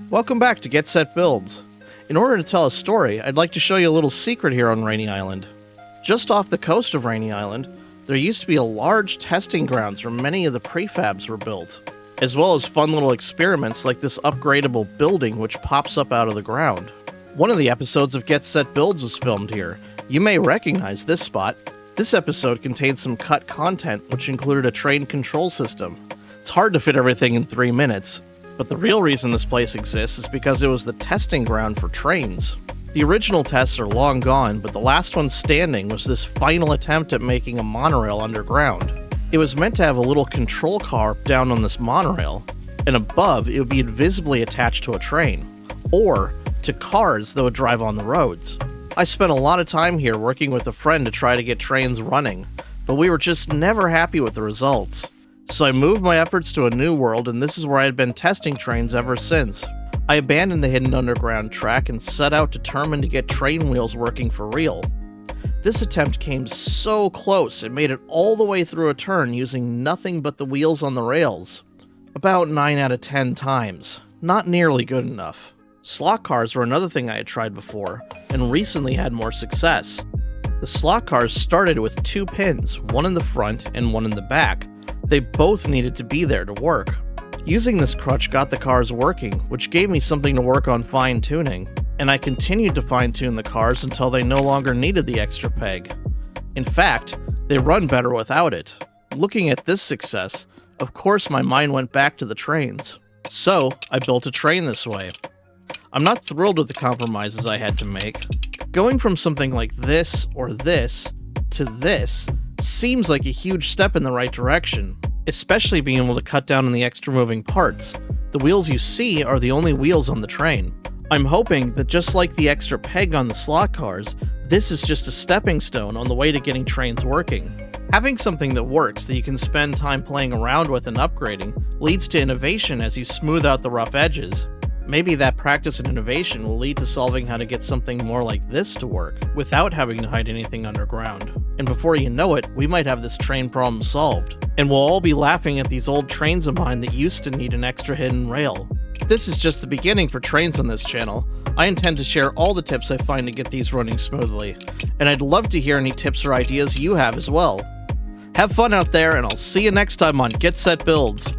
Welcome back to Get Set Builds. In order to tell a story, I'd like to show you a little secret here on Rainy Island. Just off the coast of Rainy Island, there used to be a large testing grounds where many of the prefabs were built, as well as fun little experiments like this upgradable building which pops up out of the ground. One of the episodes of Get Set Builds was filmed here. You may recognize this spot. This episode contained some cut content which included a train control system. It's hard to fit everything in 3 minutes, but the real reason this place exists is because it was the testing ground for trains. The original tests are long gone, but the last one standing was this final attempt at making a monorail underground. It was meant to have a little control car down on this monorail, and above it would be invisibly attached to a train, or to cars that would drive on the roads. I spent a lot of time here working with a friend to try to get trains running, but we were just never happy with the results. So I moved my efforts to a new world, and this is where I had been testing trains ever since. I abandoned the hidden underground track and set out determined to get train wheels working for real. This attempt came so close, it made it all the way through a turn using nothing but the wheels on the rails. About 9 out of 10 times. Not nearly good enough. Slot cars were another thing I had tried before, and recently had more success. The slot cars started with 2 pins, one in the front and one in the back. They both needed to be there to work. Using this crutch got the cars working, which gave me something to work on fine-tuning, and I continued to fine-tune the cars until they no longer needed the extra peg. In fact, they run better without it. Looking at this success, of course my mind went back to the trains. So, I built a train this way. I'm not thrilled with the compromises I had to make. Going from something like this or this to this seems like a huge step in the right direction, especially being able to cut down on the extra moving parts. The wheels you see are the only wheels on the train. I'm hoping that just like the extra peg on the slot cars, this is just a stepping stone on the way to getting trains working. Having something that works that you can spend time playing around with and upgrading leads to innovation as you smooth out the rough edges. Maybe that practice and innovation will lead to solving how to get something more like this to work, without having to hide anything underground. And before you know it, we might have this train problem solved. And we'll all be laughing at these old trains of mine that used to need an extra hidden rail. This is just the beginning for trains on this channel. I intend to share all the tips I find to get these running smoothly. And I'd love to hear any tips or ideas you have as well. Have fun out there, and I'll see you next time on Get Set Builds.